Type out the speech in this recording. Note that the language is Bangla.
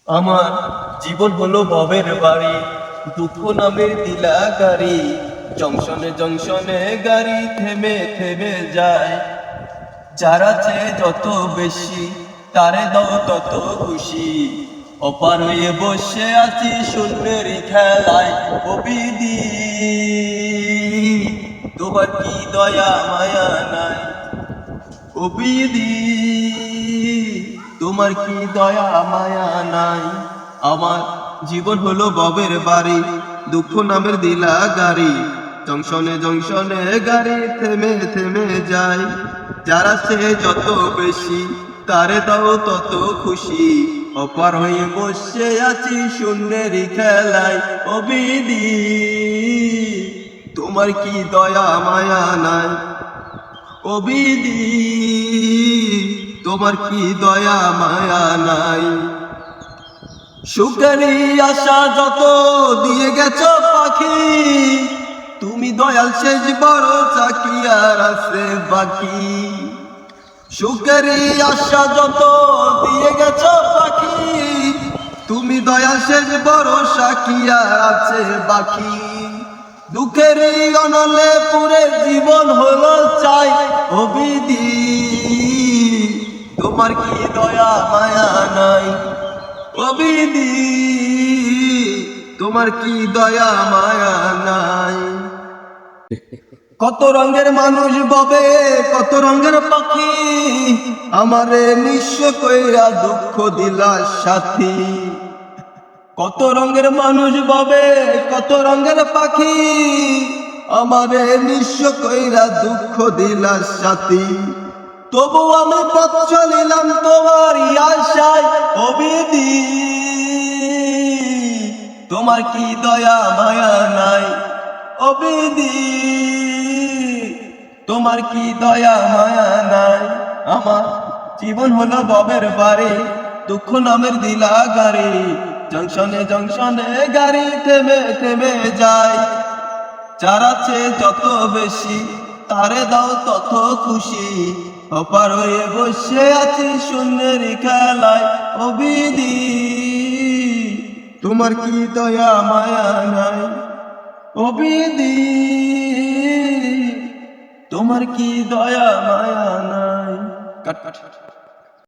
আমার জীবন হলো ভবের বাড়ি, দুঃখ নামের দিলা গাড়ি। জংশনে জংশনে গাড়ি থেমে থেমে যায়। যার আছে যত বেশি তারে দাও তত খুশি। অপার হয়ে বসে আছি শূন্যের খেলায়। কবিদি তোমার কি দয়া মায়া নাই? কবিদি তোমার কি দয়া মায়া নাই? আমার জীবন হলো ববের বাড়ি, দুঃখ নামের দিলা গাড়ি। জংশনে জংশনে গাড়ি থেমে থেমে যায়। যার আছে যত বেশি তারে দাও তত খুশি। অপার হয়ে বসে আছি শূন্যের খেলায়। অবিদি তোমার কি দয়া মায়া নাই? অবিদি তোমার কি দয়া মায়া নাই? সুখেরই আশা যত দিয়ে গেছ পাখি, তুমি দয়াল শেষ বড় চাকি আর আছে বাকি। সুখেরই আশা যত দিয়ে গেছ পাখি, তুমি দয়াল শেষ বড় সাকি আর আছে বাকি। দুঃখেরই অনলে পুরে জীবন হলো চাই। অবিদি তোমার কি দয়া মায়া নাই? অবিদি তোমার কি দয়া মায়া নাই? কত রঙের মানুষ ববে, কত রঙের পাখি, আমারে নিঃস্ব কইরা দুঃখ দিলা সাথী। কত রঙের মানুষ ববে, কত রঙের পাখি, আমারে নিঃস্ব কইরা দুঃখ দিলা সাথী। তবু আমি পথ চলিলাম তোমার আশায়। অবিদি তোমার কি দয়া মায়া নাই? অবিদি তোমার কি দয়া মায়া নাই? আমার জীবন হলো ববের বাড়ি, দুঃখ নামের দিলা গাড়ি। জংশনে জংশনে গাড়ি থেমে থেমে যায়। যার আছে যত বেশি তারে দাও তত খুশি। অপার হয়ে বসে আছি শূন্যের খেলায়। অবিদি তোমার কি দয়া মায়া নাই? অবিদি তোমার কি দয়া মায়া নাই? কাট।